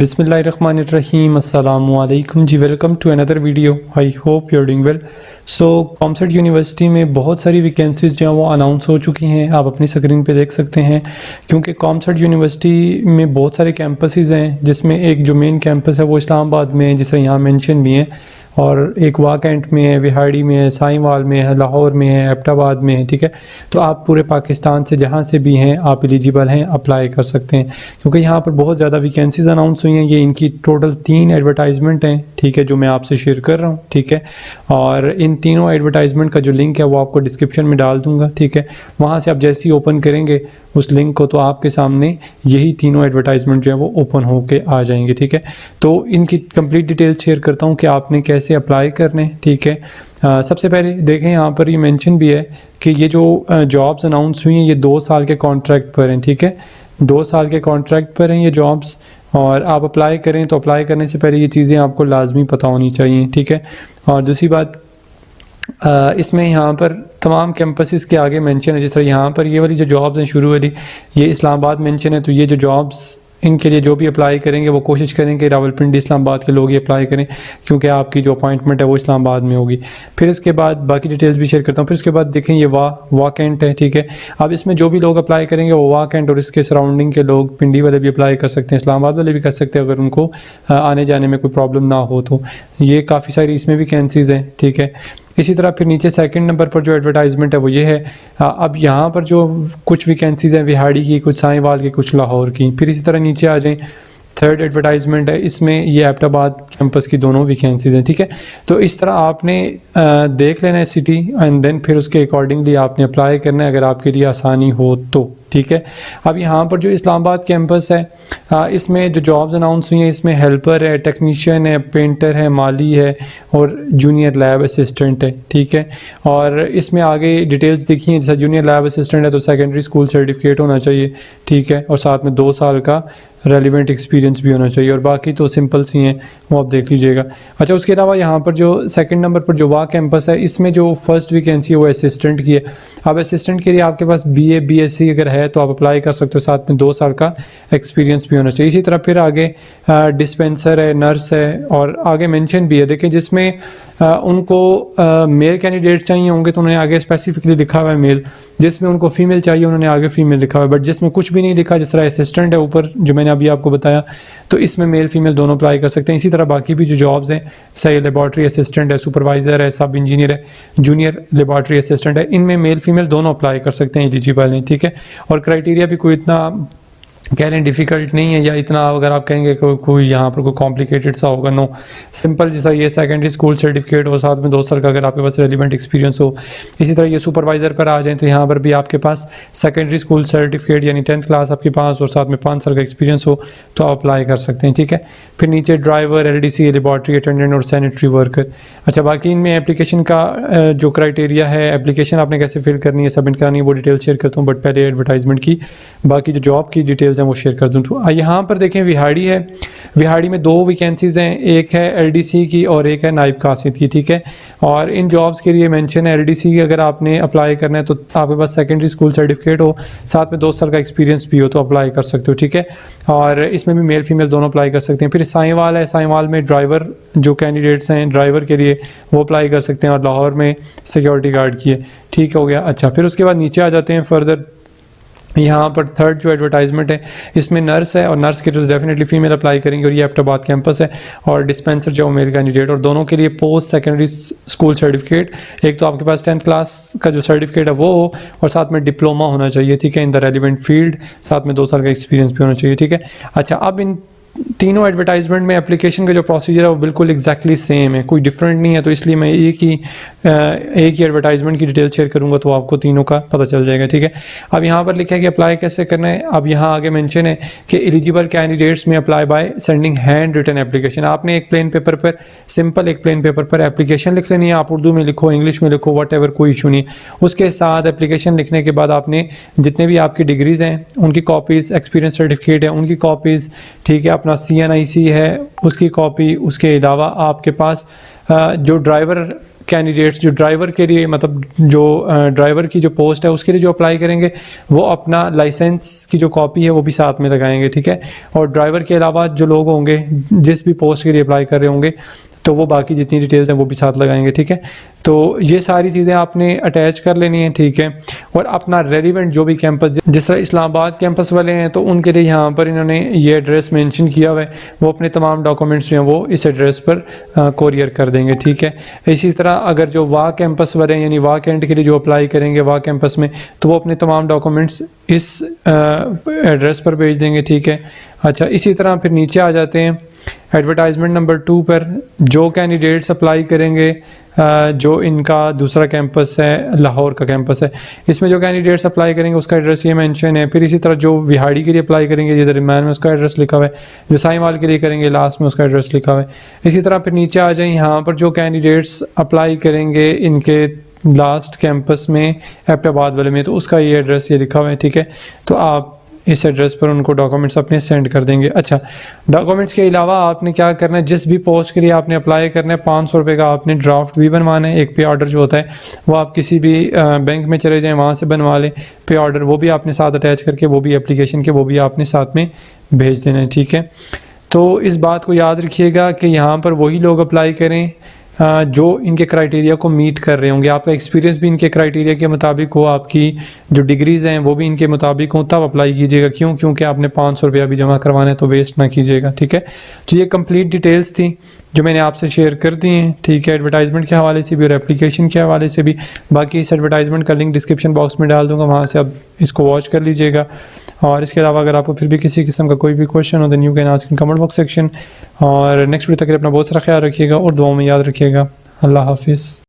बिस्मिल्लाहिर्रहमानिर्रहीम अस्सलामुअलैकुम जी। Welcome to another video. I hope you are doing well. So COMSATS university में बहुत सारी वैकेंसीज़ जो हैं वो अनाउंस हो चुकी हैं, आप अपनी स्क्रीन पे देख सकते हैं। क्योंकि कॉमसेट यूनिवर्सिटी में बहुत सारे कैंपसेस हैं, जिसमें एक जो मेन कैंपस है वो इस्लामाबाद में है, जिसे यहाँ मेंशन भी है, और एक वाकैंट में है, विहाड़ी में है, साहिवाल में है, लाहौर में है, एबटाबाद में है। ठीक है, तो आप पूरे पाकिस्तान से जहाँ से भी हैं आप एलिजिबल हैं, अप्लाई कर सकते हैं। क्योंकि यहाँ पर बहुत ज़्यादा वैकेंसीज अनाउंस हुई हैं। ये इनकी टोटल 3 एडवर्टाइजमेंट हैं, ठीक है, जो मैं आपसे शेयर कर रहा हूँ। ठीक है, और इन तीनों एडवर्टाइजमेंट का जो लिंक है वो आपको डिस्क्रिप्शन में डाल दूँगा। ठीक है, वहाँ से आप जैसे ही ओपन करेंगे उस लिंक को, तो आपके सामने यही तीनों एडवर्टाइजमेंट जो है वो ओपन होके आ जाएंगे। ठीक है, तो इनकी कंप्लीट डिटेल्स शेयर करता हूँ कि आपने कैसे अप्लाई करने। ठीक है, सबसे पहले देखें, यहाँ पर ये मेंशन भी है कि ये जो जॉब्स अनाउंस हुई हैं ये 2 साल के कॉन्ट्रैक्ट पर हैं। ठीक है, 2 साल के कॉन्ट्रैक्ट पर हैं ये जॉब्स, और आप अप्लाई करें तो अप्लाई करने से पहले ये चीज़ें आपको लाजमी पता होनी चाहिए। ठीक है, और दूसरी बात, इसमें यहाँ पर तमाम कैंपसेस के आगे मेंशन है। जैसे यहाँ पर ये वाली जो जॉब्स हैं शुरू वाली, ये इस्लामाबाद मेंशन है, तो ये जो जॉब्स इनके लिए जो भी अप्लाई करेंगे वो कोशिश करें कि रावलपिंडी इस्लामाबाद के लोग ये अप्लाई करें, क्योंकि आपकी जो अपॉइंटमेंट है वो इस्लामाबाद में होगी। फिर इसके बाद बाकी डिटेल्स भी शेयर करता हूँ। फिर उसके बाद देखें, ये वाकैंट है। ठीक है, अब इसमें जो भी लोग अप्लाई करेंगे वो वाकैंट और इसके सराउंडिंग के लोग, पिंडी वाले भी अप्लाई कर सकते हैं, इस्लामाबाद वाले भी कर सकते हैं, अगर उनको आने जाने में कोई प्रॉब्लम ना हो तो। ये काफ़ी सारी इसमें वैकेंसीज़ हैं। ठीक है, इसी तरह फिर नीचे सेकंड नंबर पर जो एडवर्टाइजमेंट है वो ये है। अब यहाँ पर जो कुछ वैकेंसीज़ हैं विहाड़ी की, कुछ साहिवाल की, कुछ लाहौर की। फिर इसी तरह नीचे आ जाएं, थर्ड एडवर्टाइजमेंट है, इसमें ये एबटाबाद कैंपस की दोनों वैकेंसीज़ हैं। ठीक है, तो इस तरह आपने देख लेना है सिटी, एंड देन फिर उसके अकॉर्डिंगली आपने अप्लाई करना है, अगर आपके लिए आसानी हो तो। ठीक है, अब यहाँ पर जो इस्लामाबाद कैंपस है, इसमें जो जॉब्स अनाउंस हुई हैं, इसमें हेल्पर है, टेक्नीशियन है, पेंटर है, माली है, और जूनियर लैब असिस्टेंट है। ठीक है, और इसमें आगे डिटेल्स देखिए, जैसा जूनियर लैब असिस्टेंट है तो सेकेंडरी स्कूल सर्टिफिकेट होना चाहिए। ठीक है, और साथ में 2 साल का रेलिवेंट एक्सपीरियंस भी होना चाहिए, और बाकी तो सिंपल सी हैं, वो आप देख लीजिएगा। अच्छा, उसके अलावा यहाँ पर जो सेकंड नंबर पर जो वाह कैंपस है, इसमें जो फर्स्ट वैकेंसी है वो असिस्टेंट की है। अब असिस्टेंट के लिए आपके पास BA BSc अगर है तो आप अप्लाई कर सकते हो, साथ में 2 साल का एक्सपीरियंस भी होना चाहिए। इसी तरह फिर आगे डिस्पेंसर है, नर्स है, और आगे मेंशन भी है, देखें, जिसमें उनको मेल कैंडिडेट चाहिए होंगे तो उन्होंने आगे स्पेसिफिकली लिखा हुआ है मेल, जिसमें उनको फीमेल चाहिए उन्होंने आगे फीमेल लिखा हुआ है, बट जिसमें कुछ भी नहीं लिखा, जिस तरह असिस्टेंट है ऊपर जो मैंने अभी आपको बताया, तो इसमें मेल फीमेल दोनों अप्लाई कर सकते हैं। इसी तरह बाकी भी जो जॉब्स हैं, सही लेबॉर्ट्री असिस्टेंट है, सुपरवाइज़र है, सब इंजीनियर है, जूनियर लेबॉर्ट्री असिस्टेंट है, इनमें मेल फीमेल दोनों अप्लाई कर सकते हैं, एलिजिबल हैं। ठीक है, और क्राइटेरिया भी कोई इतना कह लें डिफ़िकल्ट नहीं है, या इतना अगर आप कहेंगे कोई यहाँ पर कोई कॉम्प्लिकेटेड सा होगा, नो, सिंपल जैसा ये सेकेंडरी स्कूल सर्टिफिकेट हो, साथ में 2 साल का अगर आपके पास रेलिवेंट एक्सपीरियंस हो। इसी तरह ये सुपरवाइज़र पर आ जाएं तो यहाँ पर भी आपके पास सेकेंडरी स्कूल सर्टिफिकेट यानी 10th क्लास आपके पास, और साथ में 5 साल का एक्सपीरियंस हो तो आप अप्लाई कर सकते हैं। ठीक है, फिर नीचे ड्राइवर, LDC, लेबॉर्ट्री अटेंडेंट और सैनिटरी वर्कर। अच्छा, बाकी इनमें एप्लीकेशन का जो क्राइटेरिया है, एप्लीकेशन आपने कैसे फिल करनी है, सबमिट करानी है, वो डिटेल शेयर करता हूँ, बट पहले एडवर्टाइजमेंट की बाकी जो जॉब की डिटेल्स हैं वो शेयर कर दूँ। तो यहाँ पर देखें, विहाड़ी है, विहाड़ी में 2 वैकेंसीज़ हैं, एक है LDC की और एक है नाइब कासिद की। ठीक है, और इन जॉब्स के लिए मेंशन है LDC की अगर आपने अप्लाई करना है तो आपके पास सेकेंडरी स्कूल सर्टिफिकेट हो, साथ में 2 साल का एक्सपीरियंस भी हो तो अप्लाई कर सकते हो। ठीक है, और इसमें भी मेल फीमेल दोनों अप्लाई कर सकते हैं। फिर साहिवाल है, साहिवाल में ड्राइवर जो कैंडिडेट्स हैं ड्राइवर के लिए वो अप्लाई कर सकते हैं, और लाहौर में सिक्योरिटी गार्ड की है। ठीक हो गया। अच्छा, फिर उसके बाद नीचे आ जाते हैं फर्दर, यहाँ पर थर्ड जो एडवर्टाइजमेंट है इसमें नर्स है, और नर्स के लिए डेफिनेटली फीमेल अप्लाई करेंगे, और ये एबटाबाद कैंपस है, और डिस्पेंसर जो मेल कैंडिडेट, और दोनों के लिए पोस्ट सेकेंडरी स्कूल सर्टिफिकेट, एक तो आपके पास 10th क्लास का जो सर्टिफिकेट है वो हो, और साथ में डिप्लोमा होना चाहिए। ठीक है, इन द रेलिवेंट फील्ड, साथ में 2 साल का एक्सपीरियंस भी होना चाहिए। ठीक है, अच्छा, अब इन तीनों एडवर्टाइजमेंट में एप्लीकेशन का जो प्रोसीजर है वो बिल्कुल एग्जैक्टली सेम है, कोई डिफरेंट नहीं है, तो इसलिए मैं एक ही एडवर्टाइजमेंट की डिटेल शेयर करूंगा तो आपको तीनों का पता चल जाएगा। ठीक है, अब यहाँ पर लिखा है कि अप्लाई कैसे करना है। अब यहाँ आगे मेंशन है कि एलिजिबल कैंडिडेट्स में apply by sending hand written application. आपने एक प्लेन पेपर पर, सिंपल एक प्लेन पेपर पर एप्लीकेशन लिख लेनी है, आप उर्दू में लिखो, इंग्लिश में लिखो, वट एवर, कोई इशू नहीं। उसके साथ एप्लीकेशन लिखने के बाद आपने जितने भी आपकी डिग्रीज़ हैं उनकी कॉपीज़, एक्सपीरियंस सर्टिफिकेट है उनकी कॉपीज़, ठीक है, अपना CNIC है उसकी कॉपी, उसके अलावा आपके पास जो ड्राइवर कैंडिडेट्स जो ड्राइवर के लिए मतलब जो ड्राइवर की जो पोस्ट है उसके लिए जो अप्लाई करेंगे वो अपना लाइसेंस की जो कॉपी है वो भी साथ में लगाएंगे, ठीक है। और ड्राइवर के अलावा जो लोग होंगे जिस भी पोस्ट के लिए अप्लाई कर रहे होंगे तो वो बाकी जितनी डिटेल्स हैं वो भी साथ लगाएंगे, ठीक है। तो ये सारी चीज़ें आपने अटैच कर लेनी है, ठीक है। और अपना रेलिवेंट जो भी कैंपस, जिस तरह इस्लामाबाद कैंपस वाले हैं तो उनके लिए यहाँ पर इन्होंने ये एड्रेस मेंशन किया हुआ है, वो अपने तमाम डॉक्यूमेंट्स जो हैं वो इस एड्रेस पर कोरियर कर देंगे, ठीक है। इसी तरह अगर जो वाह कैंपस वाले हैं यानी वाह कैंट के लिए जो अप्लाई करेंगे वाह कैंपस में, तो वो अपने तमाम डॉक्यूमेंट्स इस एड्रेस पर भेज देंगे, ठीक है। अच्छा, इसी तरह फिर नीचे आ जाते हैं एडवर्टाइजमेंट नंबर 2 पर। जो कैंडिडेट्स अप्लाई करेंगे जो इनका दूसरा कैंपस है, लाहौर का कैंपस है, इसमें जो कैंडिडेट्स अप्लाई करेंगे उसका एड्रेस ये मेंशन है। फिर इसी तरह जो विहाड़ी के लिए अप्लाई करेंगे ये दरम्यान में उसका एड्रेस लिखा हुआ है, जो साहिवाल के लिए करेंगे लास्ट में उसका एड्रेस लिखा हुआ है। इसी तरह फिर नीचे आ जाए, यहाँ पर जो कैंडिडेट्स अप्लाई करेंगे इनके लास्ट कैंपस में एबटाबाद वाले में, तो उसका ये एड्रेस ये लिखा हुआ है, ठीक है। तो आप इस एड्रेस पर उनको डॉक्यूमेंट्स अपने सेंड कर देंगे। अच्छा, डॉक्यूमेंट्स के अलावा आपने क्या करना है, जिस भी पोस्ट के लिए आपने अप्लाई करना है 500 रुपये का आपने ड्राफ्ट भी बनवाना है। एक पे ऑर्डर जो होता है वो आप किसी भी बैंक में चले जाएं वहाँ से बनवा लें पे ऑर्डर, वो भी आपने साथ अटैच करके वो भी एप्लीकेशन के वो भी आपने साथ में भेज देना है, ठीक है। तो इस बात को याद रखिएगा कि यहाँ पर वही लोग अप्लाई करें जो इनके क्राइटेरिया को मीट कर रहे होंगे, आपका एक्सपीरियंस भी इनके क्राइटेरिया के मुताबिक हो, आपकी जो डिग्रीज़ हैं वो भी इनके मुताबिक हो, तब अप्लाई कीजिएगा। क्योंकि आपने 500 रुपया भी जमा करवाना है तो वेस्ट ना कीजिएगा, ठीक है। तो ये कंप्लीट डिटेल्स थी जो मैंने आपसे शेयर कर दी हैं, ठीक है। एडवर्टाइजमेंट के हवाले से भी और एप्लीकेशन के हवाले से भी। बाकी इस एडवर्टाइजमेंट का लिंक डिस्क्रिप्शन बॉक्स में डाल दूँगा, वहाँ से आप इसको वॉच कर लीजिएगा। और इसके अलावा अगर आपको फिर भी किसी किस्म का कोई भी क्वेश्चन हो then you can ask in comment box section. और नेक्स्ट वीडियो तक अपना बहुत सारा ख्याल रखिएगा और दुआओं में याद रखिएगा। अल्लाह हाफिज़।